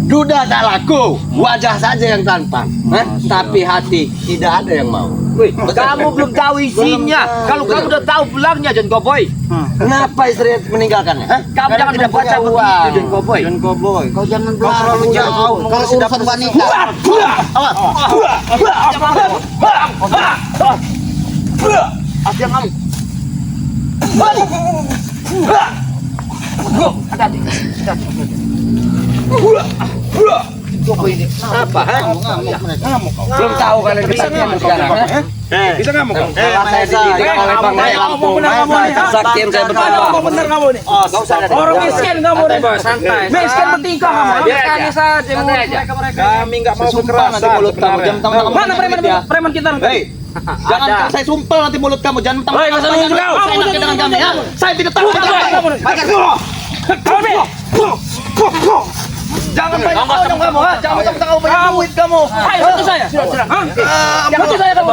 Duda tak laku. Wajah saja yang tampan. Hah? Tapi hati tidak ada yang mau. Wih, kamu belum tahu isinya. Kalau kamu udah tahu pulangnya ajan cowboy. Kenapa istri meninggalkannya? Hah? Kamu jangan tidak membaca punya begitu uang. ajan cowboy. John Cowboy. Kau jangan Kau selalu berlalu jauh kalau urusan wanita. Asyik kamu. Apa? Hah? Belum tahu kalian kesaktian sekarang. Hah? Bisa ngamuk kau? Setelah saya dididik oleh Bang Ray Lampung, kesaktian saya bertambah. Kamu bener kamu nih. Gak usah ada. Orang miskin kamu nih. Miskin bertingkah kamu. Biar saja Kami nggak mau kekerasan. sebenarnya. Mana preman kita nanti? Jangan saya sumpel nanti mulut kamu. Jangan Hei, nggak usah nunjuk kau. Saya enak dengan kami ya. Saya tidak tahu. Jangan banyak ngomong kamu, ha? Jangan mentang-mentang kamu banyak duit kamu. Ayo sentuh saya. Hah? Sentuh saya kamu.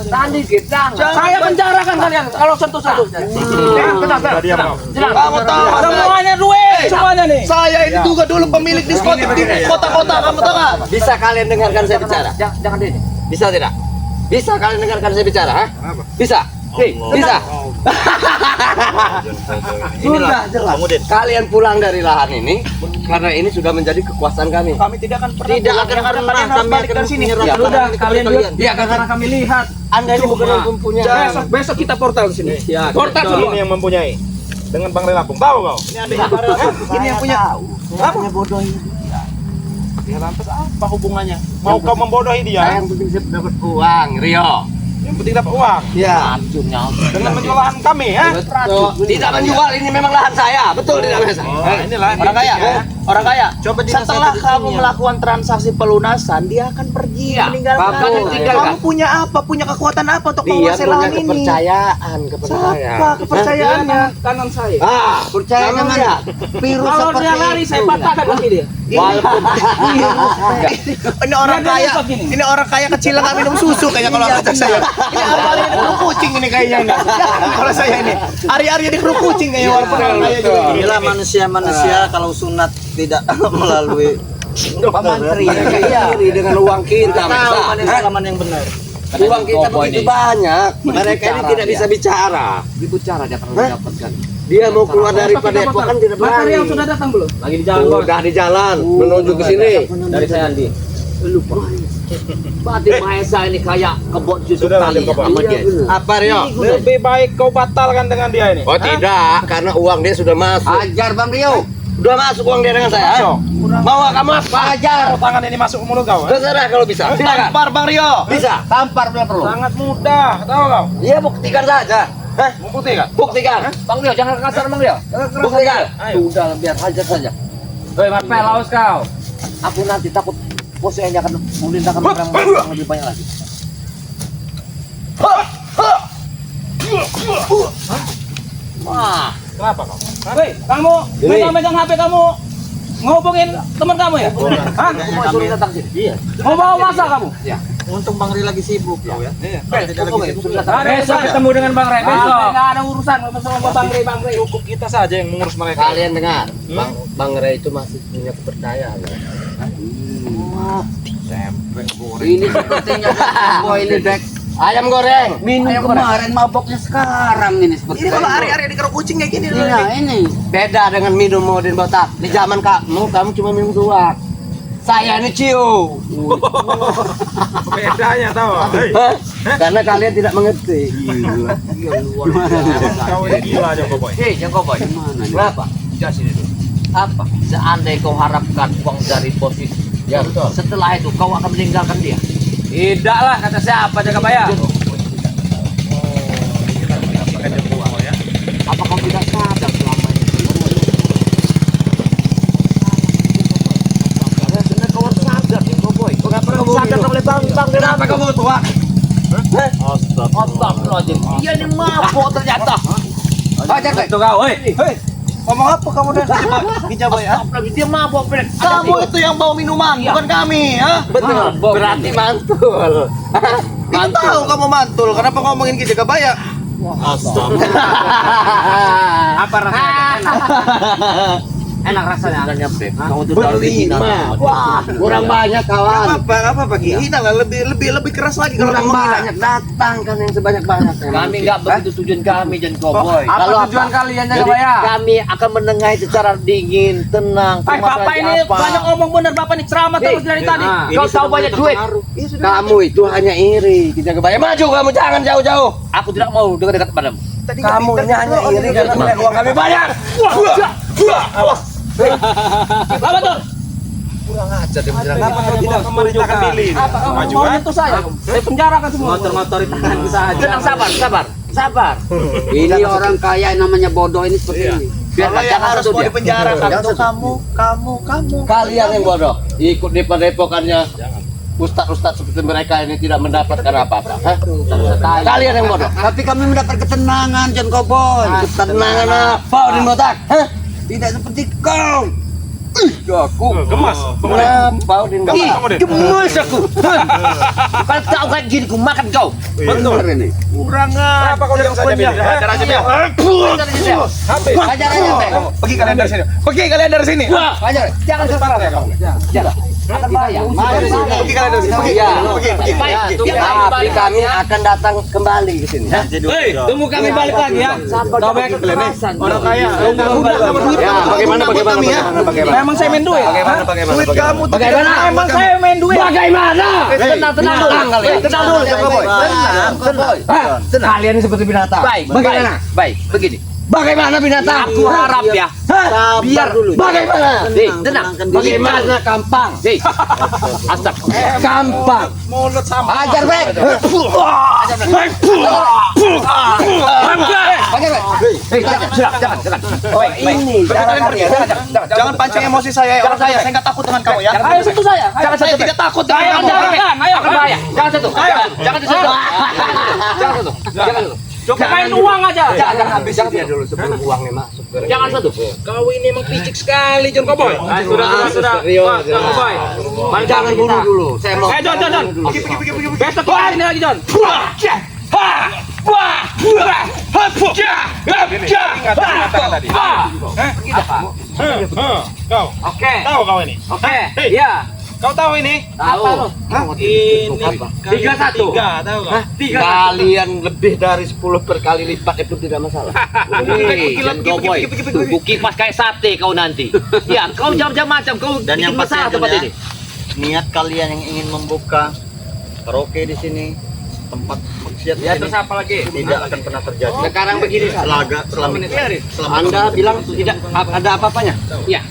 Tahan dikit, jangan. Saya penjarakan kalian kalau sentuh-sentuh. Kamu tahu Semuanya duit, semuanya nih. saya ini juga dulu pemilik diskotik di kota-kota, kamu tahu nggak? Bisa kalian dengarkan saya bicara? Jangan deh. Bisa tidak? Bisa kalian dengarkan saya bicara? Ha? Bisa? Bisa? Sudah jelas. Kalian pulang dari lahan ini karena ini sudah menjadi kekuasaan kami. Kami tidak akan pernah Tidak pulang. akan Kalian pernah harus kami balik akan dari sini. menyerahkan Sudah kepada kalian kalian. Iya, karena kami lihat. Anda ini bukan yang mempunyai. Besok kita portal di sini. Portal semua. Ini yang mempunyai. Dengan Bang Ray Lampung. Tahu kau? Ini yang punya. Apa? Bodohi. Ya lantas apa hubungannya? Mau kau membodohi dia? Yang penting saya dapat uang, Rio. Yang penting dapat uang. Ya. Dengan menjual lahan kami ya. Betul. Tidak menjual, ini memang lahan saya. Betul tidak Mas? Inilah Orang kaya, orang kaya. Coba Setelah kamu melakukan transaksi pelunasan, dia akan pergi meninggalkan. Kamu tinggalkan. Kamu punya apa? Punya kekuatan apa untuk Dia menguasai punya lahan ini? kepercayaan kepada saya. Apa kepercayaannya? Kanan saya. Ah, Percaya kamu dengan lihat. virus Kalau seperti dia lari saya itu. patahkan kaki dia. Walaupun Ini orang Dia kaya. begini. Ini orang kaya kecil nggak minum susu kayaknya kalau kata saya. Ini hari-hari di keruk kucing ini kayaknya ini. Kalau saya ini hari-hari di keruk kucing kayaknya walaupun orang kaya juga. Inilah manusia-manusia kalau sunat tidak melalui Pamantri sendiri dengan uang kita. tahu Bisa. mana yang salah mana yang benar. Uang kita begitu banyak. Mereka ini tidak bisa bicara. Bicara dia akan mendapatkan. Dia mau keluar dari Padepokan tidak Bakar yang berani. sudah datang belum? Lagi di jalan. Bos. Sudah di jalan menuju ke sini. Dari saya Andi. Berarti Mahesa ini kayak kebot susu Sudah, tali Kebot. sama dia. Apa Rio? Lebih baik kau batalkan dengan dia ini. Oh tidak, karena uang dia sudah masuk. Ajar Bang Rio. Sudah masuk uang dia dengan saya. Masuk. Mau nggak kamu apa? Ajar tangan ini masuk ke mulut kau. Terserah kalau bisa. Silakan. Tampar Bang Rio. Bisa. Tampar bila perlu. Sangat mudah, tahu kau? Iya, buktikan saja. Hah? Mau putih kan? Buktikan. Bang Rio, jangan kasar Bang Rio. Buktikan. Sudah, biar hajar saja. Hei, Marpel, lawas kau. Aku nanti takut posisinya akan memindahkan orang yang lebih banyak lagi. Wah, Kenapa kau? Hei, kamu megang HP kamu ngobongin teman kamu ya? Hah? mau suruh datang sini. Iya. Mau bawa masa kamu? Untung Bang Rio lagi sibuk ya. Besok ketemu dengan Bang Rey. Besok. Enggak ada urusan sama Bang Rey, Bang Rey. Cukup kita saja yang mengurus mereka. Kalian dengar, Bang Rey itu masih punya kepercayaan. Ini sepertinya boy ini Bek. Ayam goreng. Minum kemarin maboknya sekarang ini seperti. Ini kalau hari-hari di keruk kucing kayak gini. Iya ini. Beda dengan minum modern botak. Di zaman kamu cuma minum tuak. Saya ini ciu. Bedanya tahu. Hah? Karena kalian tidak mengerti. Kau ini gila aja kau boy. Hei, yang kau boy. Kenapa? Jangan sini dulu. Apa? Seandainya kau harapkan uang dari bos itu, Ya betul. setelah itu kau akan meninggalkan dia. Tidak lah, kata siapa jaga bayar. Apa kau tidak sadar selama ini? Sebenarnya kau harus sadar, ya kau boy. Kau nggak pernah sadar oleh bang. Kenapa kamu tua? Astagfirullahaladzim. Dia ini mabuk ternyata. Ajar Bek. Itu kau, hei. Ngomong apa kamu dan Gijaboy ya? Apalagi dia mabuk, Fred. Kamu itu yang bawa minuman, bukan kami, ha? Betul. Berarti mantul. Kita tahu kamu mantul, kenapa ngomongin Gijaga Baya? Apa rasanya? Enak rasanya. Makanya, Fred, kamu tuh tahu Berlima. Wah, kurang banyak kawan. Apa hina lah, lebih keras lagi kalau Kurang ngomong hina. banyak datang kan yang sebanyak-banyak. Kami nggak begitu tujuan kami dan cowboy. Apa tujuan kalian jaga Jadi bayar? kami akan menengahi secara dingin, tenang. Hai, Bapak ini banyak ngomong bener, Bapak ini ceramah terus dari tadi. Kau tahu banyak duit. Kamu itu hanya iri. Kita kebaya maju kamu jangan jauh-jauh. Aku tidak mau dekat-dekat padamu. Kamu ini hanya iri karena melihat uang kami banyak. Apa tuh? Kenapa kau tidak memerintahkan Billy? Apa kamu mau nyentuh saya? Saya penjarakan semua. Motor-motor di tanganku saja. Tenang, sabar. Ini orang kaya namanya bodoh ini seperti ini. Kalau yang harus mau dipenjara Jangan kamu. Kalian yang bodoh. Ikut di padepokannya ustadz-ustadz seperti mereka ini tidak mendapatkan apa-apa. Hah? Kalian yang bodoh. Tapi kami mendapat ketenangan John Cowboy. Ketenangan apa Odin Botak? Hah? Tidak seperti kau. Aku Gemas. kenapa Odin Botak? Gemes aku. Kalau tahu kayak gini, ku makan kau. Betul. Ini. kurang Kenapa kau diam saja Billy? Ajar aja Bil. Habis. Ajar aja Bek. Pergi kalian dari sini. Pergi kalian dari sini. Ajar. Jangan sekarang ya kamu. Jangan. Akan bahaya. Maju sini. Pergi kalian dari sini. Pergi. Iya. Pergi. Tapi kami akan datang kembali ke sini. Hah? Hei, tunggu kami balik lagi ya. Kau baik Orang kaya. Ya, bagaimana? Memang saya main duit. Duit kamu tuh Bagaimana? Memang saya main duit. Bagaimana? Tenang dulu. Tenang dulu, cowboy. Hah? Kalian ini seperti binatang. Baik. Baik. Begini. Bagaimana binatang? Aku harap ya. Hah? Biar dulu. Bagaimana? Hei, tenang. Bagaimana kampang? Hei. Astagfirullah. Kampang. Mulut sama. Ajar Bek. Ajar Bek. Hei, jangan. Oh, ini cara kalian. Jangan pancing emosi saya, orang kaya. Saya nggak takut dengan kamu ya. Ayo sentuh saya. Jangan saya tidak takut dengan Ayo kamu. jangan. Ayo Berbahaya. Jangan sentuh. Jangan disentuh. Jangan sentuh. main uang aja. Jangan habisin dia dulu sebelum uangnya masuk. Jangan sentuh. Kau ini emang picik sekali John Cowboy. Sudah. Wah, Cowboy. Jangan bunuh dulu. Saya mau. John. Besok kita ini lagi, John. Mengatakan tadi. Kau. Oke. Tahu kau ini? Oke. Hei. Iya. Kau tahu ini? Tahu. Ini 31. tahu kau? Kalian lebih dari 10 berkali lipat itu tidak masalah. Hei, John Cowboy. Tunggu kipas kayak sate kau nanti. Ya, kau jam-jam macam kau Dan bikin yang pasti masalah tempat ini. niat kalian yang ingin membuka karaoke di sini, tempat maksiat di Ya, sini, terus apa lagi? tidak akan pernah terjadi. Sekarang begini. Selama Anda bilang tidak ada apa-apanya. Ya,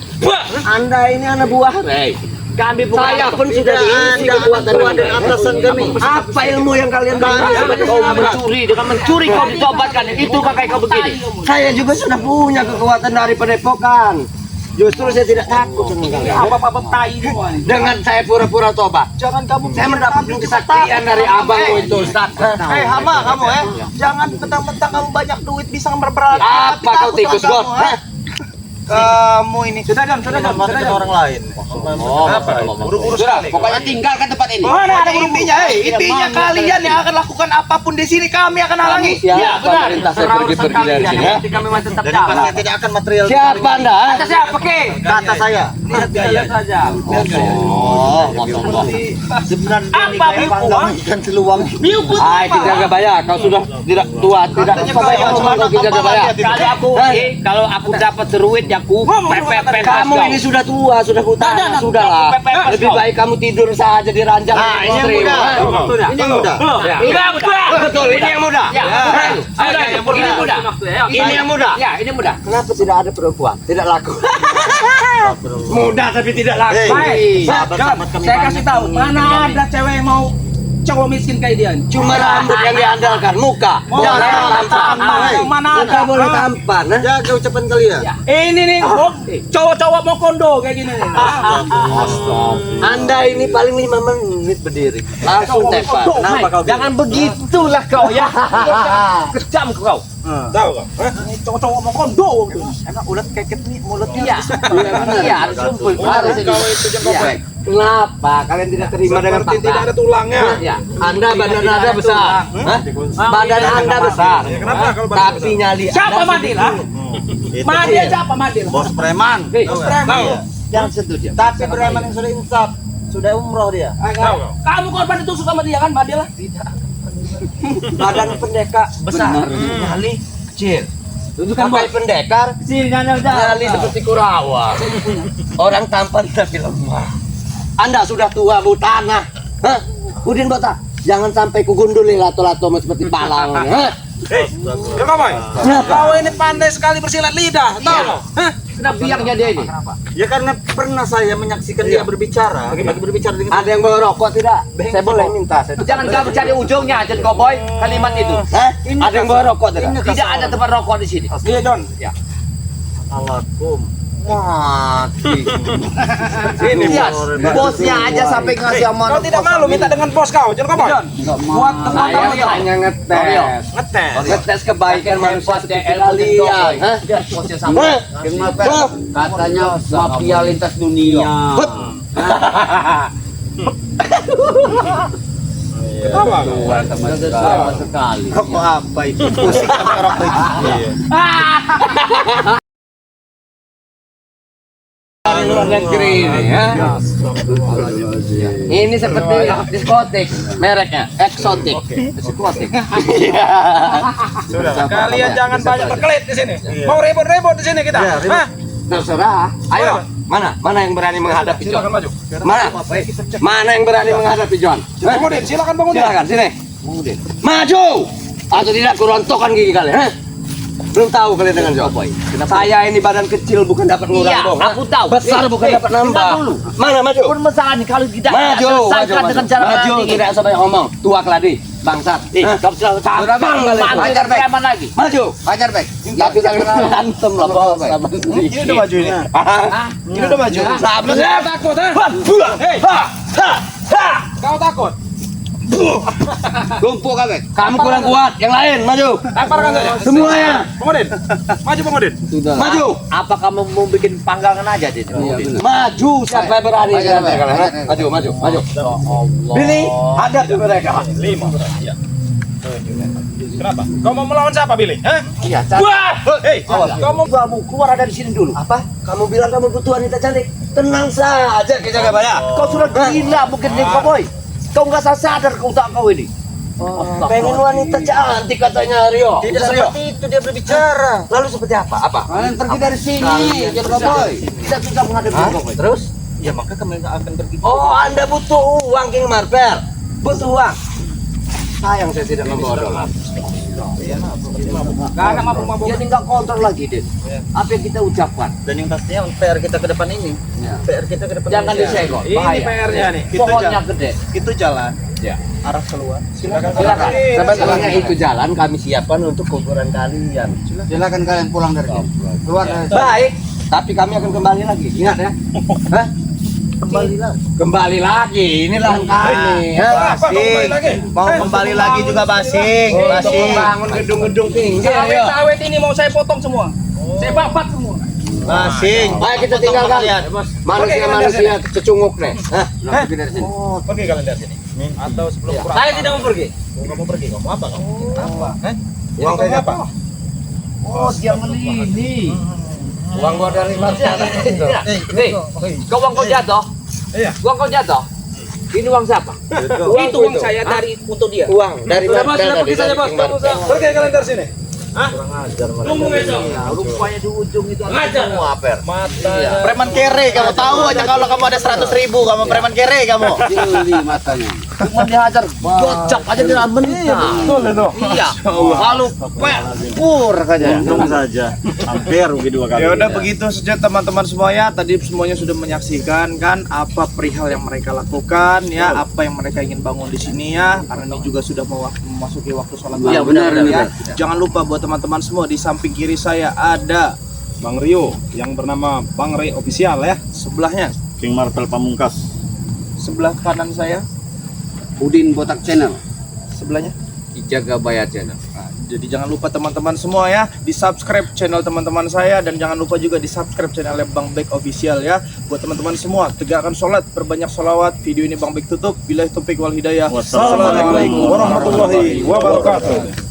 Anda ini anak buah Rey. Kami bukan Saya pun sudah diisi kekuatan dari atasan kami. Apa ilmu yang kalian berikan? kau mencuri, dengan mencuri kau ditobatkan. Itu kakak kau begini. Saya juga sudah punya kekuatan dari padepokan. Justru saya tidak takut sama kalian. Apa-apa tai semua nih. Dengan saya pura-pura tobat. Jangan kamu Saya mendapat kesaktian dari abangmu itu, Ustaz. Hei Hama kamu jangan mentang-mentang kamu banyak duit bisa berberat. Apa kau tikus God? Hah? Kamu ini Sudah John, sudah John. orang lain. buru-buru Sudah, sekali. pokoknya tinggalkan tempat ini. Mana ada intinya, intinya kalian yang akan lakukan apapun di sini kami akan halangi. Ya, pemerintah saya pergi dari sini ya. Kami masih tetap Jadi jalan. pasti tidak akan material. Siapa Anda? Kata siapa ke? Kata saya. Lihat saja. Oh, masya Sebenarnya ini Apa kayak panggang ikan seluang. Hai, tidak bayar. Kau sudah tidak tua, tidak sampai kau tidak bayar. Kalau aku dapat seruit ya aku pepet Kamu ini sudah tua, sudah kutanya, sudahlah. Lebih baik kamu tidur saja di ranjang. Nah, ini yang istri, muda. ha? Ini yang muda. Betul, ini yang muda. Ini muda. Ini yang muda. Ya, ini muda. Kenapa tidak ada perempuan? Tidak laku. Muda tapi tidak laku. Baik. Sahabat-sahabat kami Saya kasih tahu, mana ada cewek yang mau cowok miskin kayak dia? Cuma rambut yang diandalkan, muka. Jangan tampan. Yang mana Muka ada? boleh tampan. ha? Jaga ucapan kalian. Ini nih, cowok-cowok mau kondo kayak gini nih. Anda ini paling 5 menit berdiri. Langsung tepat. Kenapa kau Jangan begitulah kau ya. Kejam kau. tahu kau? Ini cowok-cowok mau kondo. Enak ulat keket nih mulutnya. Iya. Iya, harus sumpul. Harus ini. Iya. Kenapa kalian tidak terima dengan fakta? Tidak ada tulangnya. Ya. Anda badan Anda besar. Hah? Badan Anda besar. Kenapa kalau badan Tapi nyali Siapa Anda Madil? Ha? Madil siapa Madil? Bos preman. Bos preman. Jangan sentuh dia. Tapi preman yang sudah insaf, sudah umroh dia. Kamu korban ditusuk sama dia kan Madil? badan pendekar besar, nyali kecil. Pakai pendekar, nyali seperti Kurawa. Orang tampan tapi lemah. Anda sudah tua bu tanah. Hah? Udin Bota, jangan sampai kugunduli lato-lato seperti palang. Hah? Kau ini pandai sekali bersilat lidah, tahu? Hah? Kenapa biangnya dia ini? Ya karena pernah saya menyaksikan dia berbicara, lagi berbicara dengan Ada yang bawa rokok tidak? Saya boleh minta. Jangan kamu cari ujungnya, Jen Cowboy. Kalimat itu. Hah? Ada yang bawa rokok tidak? Tidak ada tempat rokok di sini. Iya John. Alakum. Mati. Iya, bosnya aja sampai ngasih amanah. Kau tidak malu minta dengan bos kau, John Cowboy? Buat teman Saya kamu hanya ngetes. ngetes. Kebaikan manusia seperti kalian. Hah? Bosnya sama. Hah? Katanya mafia lintas dunia. Sama sekali. Rokok apa itu? Pusing sama rokok itu. Dari luar negeri ini, ya. Ini seperti diskotik, mereknya eksotik. Diskotik. Sudah. Kalian jangan banyak berkelit di sini. Mau ribut-ribut di sini kita. Hah? Terserah. Ayo, mana yang berani menghadapi John? Silakan maju. Mana yang berani menghadapi John? Bang Udin, silakan Bang Udin. Silakan sini. Maju. Atau tidak kurontokkan gigi kalian, ha? Belum tahu kalian dengan Jokowi. Saya ini badan kecil bukan dapat ngurang Iya, dong. ha? aku tahu. Besar bukan dapat nambah. Dulu. Mana maju? Pun masalah nih kalau tidak Maju, selesaikan dengan cara maju, ini. tidak usah banyak ngomong. Tua keladi, bangsat. Kamu selalu Bang, mantar preman lagi. Maju. Wajar baik. Tapi jangan berantem lah, bos. Ini udah maju ini. Ini udah maju. Kau takut, ha? Hei, kau takut? Lumpuh kabeh. Kamu kurang kuat, yang lain maju. Lemparkan saja. Semuanya. Bang Udin. Maju Bang Udin. Maju. Apa kamu mau bikin panggangan aja dia? Maju siapa yang berani dengan mereka? ha? Maju, maju, maju. Billy, hadap mereka. 5. Kenapa? Kau mau melawan siapa, Billy? Hah? Iya, Wah! Hei, kau mau kamu keluar dari sini dulu. Apa? Kamu bilang kamu butuh wanita cantik. Tenang saja, kita gak banyak. Kau sudah gila mungkin nih Cowboy. Kau nggak sadar kau tak kau ini. Pengen wanita cantik katanya Rio. Tidak seperti itu dia berbicara. Lalu seperti apa? Apa? Kalian pergi dari sini, John Cowboy. Tidak susah menghadapi Cowboy. Terus? Ya maka kami nggak akan pergi. Oh, Anda butuh uang, King Marvel. Butuh uang. Sayang saya tidak membawa dolar. Gak ada mabuk-mabuk. Dia tinggal kontrol lagi deh. Apa yang kita ucapkan. Dan yang pastinya PR kita ke depan ini. PR kita ke depan Jangan ini. disegok. Ini Bahaya. PR-nya nih. Pohonnya gede. Itu jalan Ya. arah keluar. Silakan. Sebetulnya itu jalan kami siapkan untuk kuburan kalian. Silakan kalian pulang dari sini. Keluar dari Baik, tapi kami akan kembali lagi. Ingat ya. Hah? Kembali lagi. Ini lahan kami. ya. Basing. Mau kembali lagi juga Basing. Basing. Bangun gedung-gedung tinggi. Sawit-sawit ini mau saya potong semua. Saya babat semua. Basing. Baik, kita tinggalkan manusia-manusia cecunguk nih. Hah? pergi dari sini. Pergi kalian dari sini. Atau sebelum kurang. Saya tidak mau pergi. Kamu mau pergi, kamu apa kamu? Apa? Uang saya apa? Oh, dia melini. Uang gua dari mana? Nih, kau uang kau jatuh? Iya. Uang kau jatuh? Ini uang siapa? Itu uang saya dari untuk dia. Uang dari mana? Pergi saja bos. Pergi kalian dari sini. Tunggu besok. Rupanya di ujung itu ada Ngajar. semua per. Preman kere, kamu tahu aja kalau kamu ada 100.000, kamu preman kere kamu. Jeli matanya. Cuma dihajar gocap aja dengan mentah. Iya. Lalu pur saja. Untung saja. Hampir rugi 2 kali. Ya udah begitu saja teman-teman semua ya. Tadi semuanya sudah menyaksikan kan apa perihal yang mereka lakukan ya, apa yang mereka ingin bangun di sini ya. Karena ini juga sudah memasuki waktu sholat Iya, maghrib benar, ya. benar. Jangan lupa buat teman-teman semua di samping kiri saya ada Bang Rio yang bernama Bang Ray Official ya. sebelahnya, King Martel Pamungkas. sebelah kanan saya, Udin Botak Channel. sebelahnya. Jaga Bayar Channel. Jadi jangan lupa teman-teman semua ya, di subscribe channel teman-teman saya dan jangan lupa juga di subscribe channelnya Bang Bek Official ya. Buat teman-teman semua, tegakkan sholat, perbanyak sholawat. Video ini Bang Bek tutup. Billahi taufiq wal hidayah. Wassalamualaikum warahmatullahi wabarakatuh.